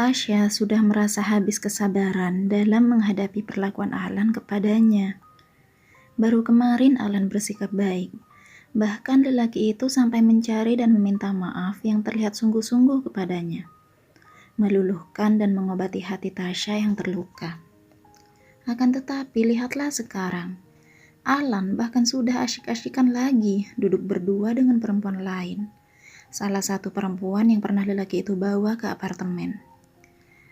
Tasya sudah merasa habis kesabaran dalam menghadapi perlakuan Alan kepadanya. Baru kemarin Alan bersikap baik. Bahkan lelaki itu sampai mencari dan meminta maaf yang terlihat sungguh-sungguh kepadanya. Meluluhkan dan mengobati hati Tasya yang terluka. Akan tetapi lihatlah sekarang. Alan bahkan sudah asyik-asyikan lagi duduk berdua dengan perempuan lain. Salah satu perempuan yang pernah lelaki itu bawa ke apartemen.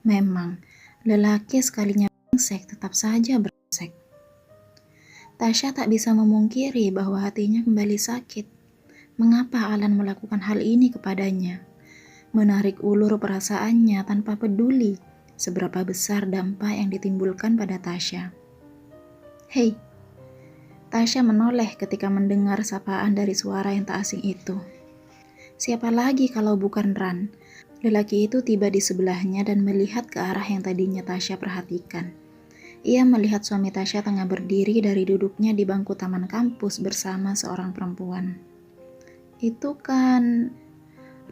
Memang, lelaki sekalinya brengsek tetap saja brengsek. Tasya tak bisa memungkiri bahwa hatinya kembali sakit. Mengapa Alan melakukan hal ini kepadanya? Menarik ulur perasaannya tanpa peduli seberapa besar dampak yang ditimbulkan pada Tasya. Hei, Tasya menoleh ketika mendengar sapaan dari suara yang tak asing itu. Siapa lagi kalau bukan Ran? Lelaki itu tiba di sebelahnya dan melihat ke arah yang tadinya Tasya perhatikan. Ia melihat suami Tasya tengah berdiri dari duduknya di bangku taman kampus bersama seorang perempuan. Itu kan...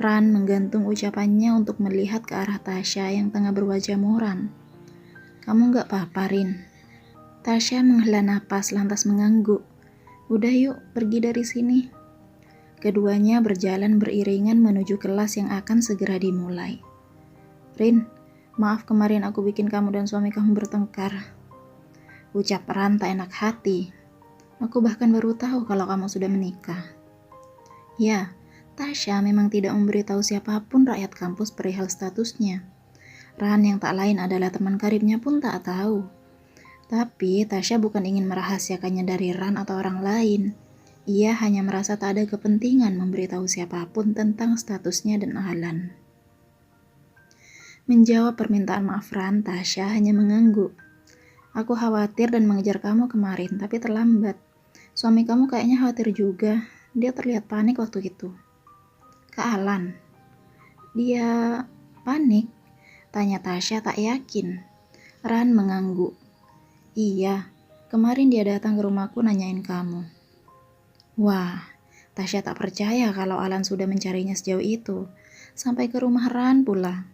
Ran menggantung ucapannya untuk melihat ke arah Tasya yang tengah berwajah muram. Kamu gak apa-apa, Rin? Tasya menghela napas lantas mengangguk. Udah yuk, pergi dari sini. Keduanya berjalan beriringan menuju kelas yang akan segera dimulai. Rin, maaf kemarin aku bikin kamu dan suami kamu bertengkar. Ucap Ran tak enak hati. Aku bahkan baru tahu kalau kamu sudah menikah. Ya, Tasya memang tidak memberitahu siapapun rakyat kampus perihal statusnya. Ran yang tak lain adalah teman karibnya pun tak tahu. Tapi Tasya bukan ingin merahasiakannya dari Ran atau orang lain. Ia hanya merasa tak ada kepentingan memberitahu siapapun tentang statusnya dan Alan. Menjawab permintaan maaf Ran, Tasya hanya mengangguk. Aku khawatir dan mengejar kamu kemarin, tapi terlambat. Suami kamu kayaknya khawatir juga. Dia terlihat panik waktu itu. Kak Alan. Dia panik? Tanya Tasya tak yakin. Ran mengangguk. Iya, kemarin dia datang ke rumahku nanyain kamu. Wah, Tasya tak percaya kalau Alan sudah mencarinya sejauh itu. Sampai ke rumah Ran pula.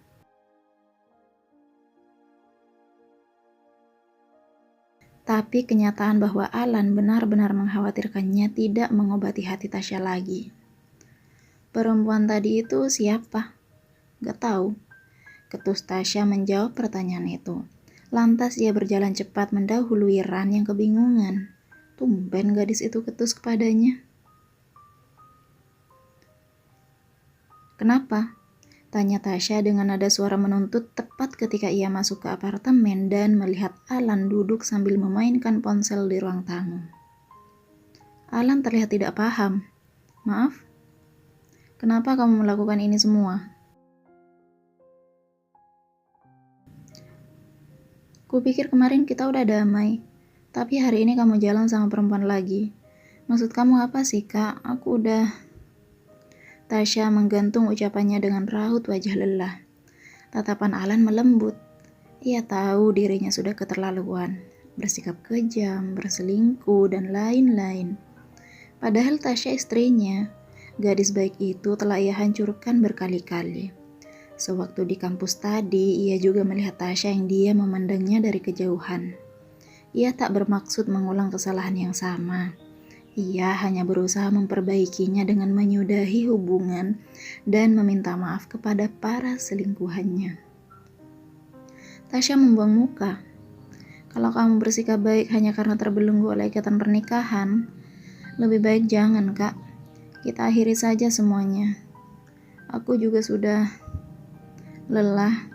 Tapi kenyataan bahwa Alan benar-benar mengkhawatirkannya tidak mengobati hati Tasya lagi. Perempuan tadi itu siapa? Gak tahu. Ketus Tasya menjawab pertanyaan itu. Lantas ia berjalan cepat mendahului Ran yang kebingungan. Tumben gadis itu ketus kepadanya. Kenapa? Tanya Tasya dengan nada suara menuntut tepat ketika ia masuk ke apartemen dan melihat Alan duduk sambil memainkan ponsel di ruang tamu. Alan terlihat tidak paham. Maaf? Kenapa kamu melakukan ini semua? Kupikir kemarin kita udah damai, tapi hari ini kamu jalan sama perempuan lagi. Maksud kamu apa sih, Kak? Aku udah... Tasya menggantung ucapannya dengan raut wajah lelah. Tatapan Alan melembut. Ia tahu dirinya sudah keterlaluan, bersikap kejam, berselingkuh, dan lain-lain. Padahal Tasya istrinya, gadis baik itu telah ia hancurkan berkali-kali. Sewaktu di kampus tadi, ia juga melihat Tasya yang dia memandangnya dari kejauhan. Ia tak bermaksud mengulang kesalahan yang sama. Ia hanya berusaha memperbaikinya dengan menyudahi hubungan dan meminta maaf kepada para selingkuhannya. Tasya membuang muka. Kalau kamu bersikap baik hanya karena terbelenggu oleh ikatan pernikahan, lebih baik jangan, Kak. Kita akhiri saja semuanya. Aku juga sudah lelah.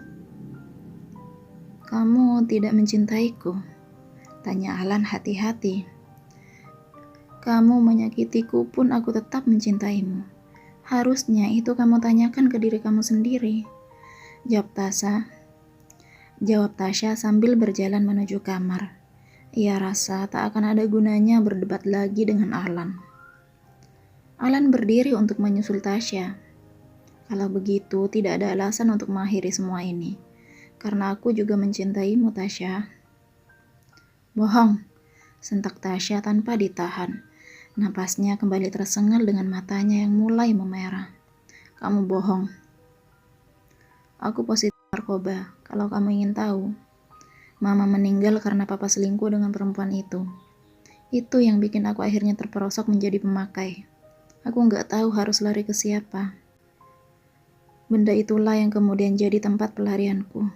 Kamu tidak mencintaiku? Tanya Alan hati-hati. Kamu menyakitiku pun aku tetap mencintaimu. Harusnya itu kamu tanyakan ke diri kamu sendiri. Jawab Tasya sambil berjalan menuju kamar. Ia rasa tak akan ada gunanya berdebat lagi dengan Alan. Alan berdiri untuk menyusul Tasya. Kalau begitu, tidak ada alasan untuk mengakhiri semua ini. Karena aku juga mencintaimu, Tasya. Bohong, sentak Tasya tanpa ditahan. Napasnya kembali tersengal dengan matanya yang mulai memerah. Kamu bohong. Aku positif narkoba. Kalau kamu ingin tahu, Mama meninggal karena papa selingkuh dengan perempuan itu. Itu yang bikin aku akhirnya terperosok menjadi pemakai. Aku nggak tahu harus lari ke siapa. Benda itulah yang kemudian jadi tempat pelarianku.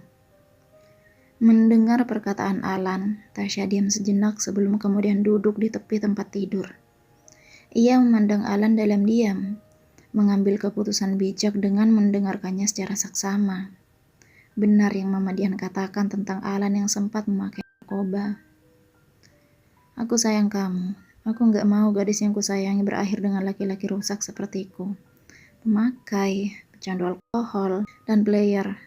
Mendengar perkataan Alan, Tasya diam sejenak sebelum kemudian duduk di tepi tempat tidur. Ia memandang Alan dalam diam, mengambil keputusan bijak dengan mendengarkannya secara saksama. Benar yang Mama Dian katakan tentang Alan yang sempat memakai narkoba. Aku sayang kamu. Aku nggak mau gadis yang kusayangi berakhir dengan laki-laki rusak sepertiku. Pemakai, pecandu alkohol, dan player.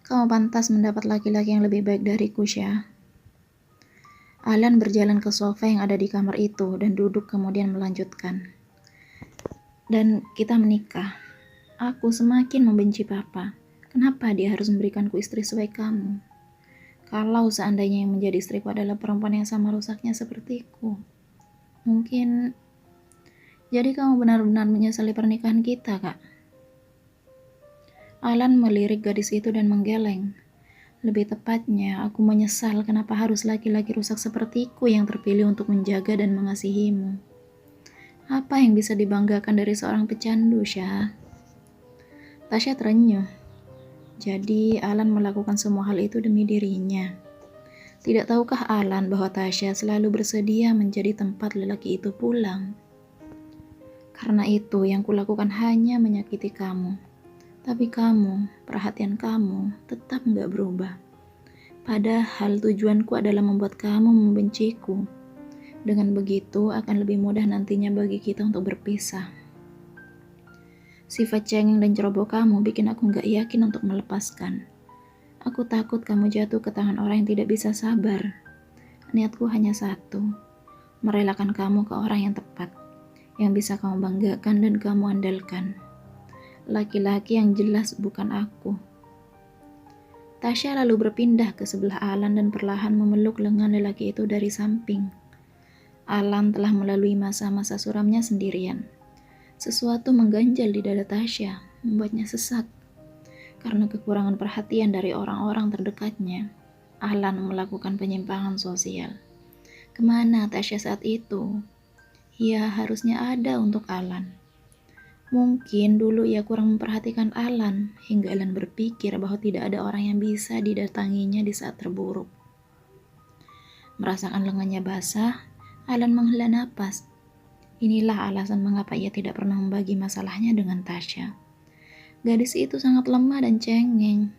Kamu pantas mendapat laki-laki yang lebih baik dariku, Syah. Alan berjalan ke sofa yang ada di kamar itu dan duduk kemudian melanjutkan. Dan kita menikah. Aku semakin membenci papa. Kenapa dia harus memberikanku istri sebaik kamu? Kalau seandainya yang menjadi istriku adalah perempuan yang sama rusaknya sepertiku. Mungkin jadi kamu benar-benar menyesali pernikahan kita, Kak. Alan melirik gadis itu dan menggeleng. Lebih tepatnya, aku menyesal kenapa harus laki-laki rusak sepertiku yang terpilih untuk menjaga dan mengasihimu. Apa yang bisa dibanggakan dari seorang pecandu, Syah? Tasya terenyuh. Jadi, Alan melakukan semua hal itu demi dirinya. Tidak tahukah Alan bahwa Tasya selalu bersedia menjadi tempat lelaki itu pulang? Karena itu, yang kulakukan hanya menyakiti kamu. Tapi kamu, perhatian kamu, tetap gak berubah. Padahal tujuanku adalah membuat kamu membenciku. Dengan begitu akan lebih mudah nantinya bagi kita untuk berpisah. Sifat cengeng dan ceroboh kamu bikin aku gak yakin untuk melepaskan. Aku takut kamu jatuh ke tangan orang yang tidak bisa sabar. Niatku hanya satu, merelakan kamu ke orang yang tepat, yang bisa kamu banggakan dan kamu andalkan. Laki-laki yang jelas bukan aku. Tasya lalu berpindah ke sebelah Alan dan perlahan memeluk lengan lelaki itu dari samping. Alan telah melalui masa-masa suramnya sendirian. Sesuatu mengganjal di dada Tasya, membuatnya sesak. Karena kekurangan perhatian dari orang-orang terdekatnya, Alan melakukan penyimpangan sosial. Kemana Tasya saat itu? Ia harusnya ada untuk Alan. Mungkin dulu ia kurang memperhatikan Alan, hingga Alan berpikir bahwa tidak ada orang yang bisa didatanginya di saat terburuk. Merasakan lengannya basah, Alan menghela napas. Inilah alasan mengapa ia tidak pernah membagi masalahnya dengan Tasya. Gadis itu sangat lemah dan cengeng.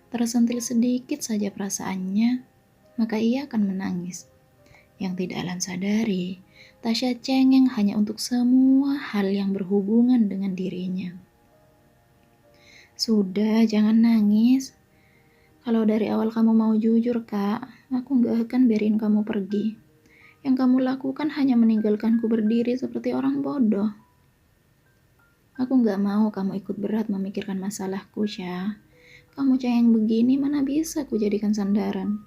Tersentil sedikit saja perasaannya, maka ia akan menangis. Yang tidak Alan sadari, Tasya cengeng hanya untuk semua hal yang berhubungan dengan dirinya. Sudah, jangan nangis. Kalau dari awal kamu mau jujur, Kak, aku gak akan biarin kamu pergi. Yang kamu lakukan hanya meninggalkanku berdiri seperti orang bodoh. Aku gak mau kamu ikut berat memikirkan masalahku, Syah. Kamu cengeng begini, mana bisa ku jadikan sandaran.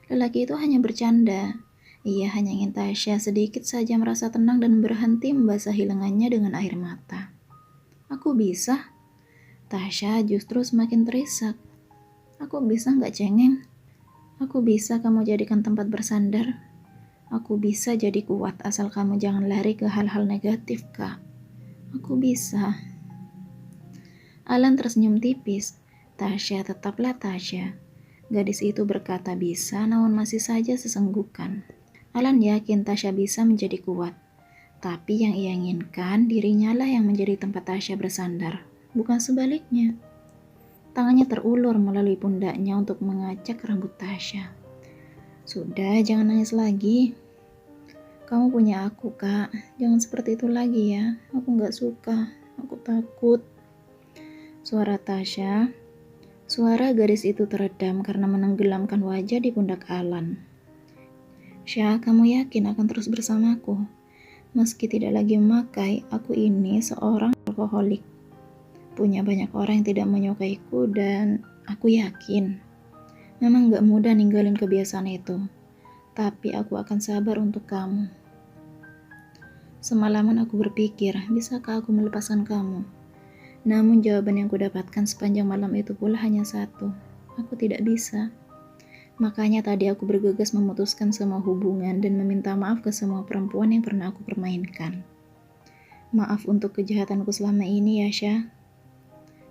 Lelaki itu hanya bercanda. Ia hanya ingin Tasya sedikit saja merasa tenang dan berhenti membasahi lengannya dengan air mata. Aku bisa? Tasya justru semakin terisak. Aku bisa gak cengeng? Aku bisa kamu jadikan tempat bersandar. Aku bisa jadi kuat asal kamu jangan lari ke hal-hal negatif, Kak. Aku bisa. Alan tersenyum tipis. Tasya tetaplah Tasya. Gadis itu berkata bisa, namun masih saja sesenggukan. Alan yakin Tasya bisa menjadi kuat. Tapi yang ia inginkan, dirinya lah yang menjadi tempat Tasya bersandar. Bukan sebaliknya. Tangannya terulur melalui pundaknya untuk mengacak rambut Tasya. Sudah, jangan nangis lagi. Kamu punya aku, Kak. Jangan seperti itu lagi ya. Aku gak suka. Aku takut. Suara Tasya. Suara gadis itu teredam karena menenggelamkan wajah di pundak Alan. Syah, kamu yakin akan terus bersamaku? Meski tidak lagi memakai, aku ini seorang alkoholik. Punya banyak orang yang tidak menyukaiku dan aku yakin. Memang gak mudah ninggalin kebiasaan itu. Tapi aku akan sabar untuk kamu. Semalaman aku berpikir, bisakah aku melepaskan kamu? Namun jawaban yang kudapatkan sepanjang malam itu pula hanya satu, aku tidak bisa. Makanya tadi aku bergegas memutuskan semua hubungan dan meminta maaf ke semua perempuan yang pernah aku permainkan. Maaf untuk kejahatanku selama ini ya, Syah.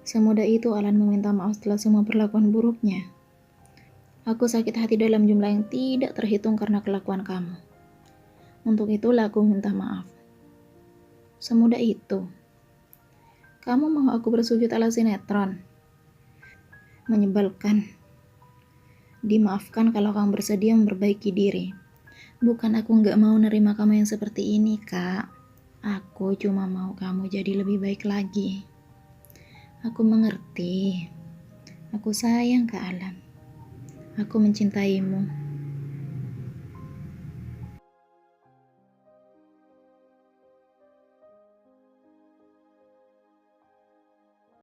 Semudah itu Alan meminta maaf setelah semua perlakuan buruknya. Aku sakit hati dalam jumlah yang tidak terhitung karena kelakuan kamu. Untuk itulah aku minta maaf. Semudah itu. Kamu mau aku bersujud ala sinetron? Menyebalkan. Dimaafkan kalau kamu bersedia memperbaiki diri. Bukan aku gak mau nerima kamu yang seperti ini, Kak. Aku cuma mau kamu jadi lebih baik lagi. Aku mengerti. Aku sayang ke Alan. Aku mencintaimu.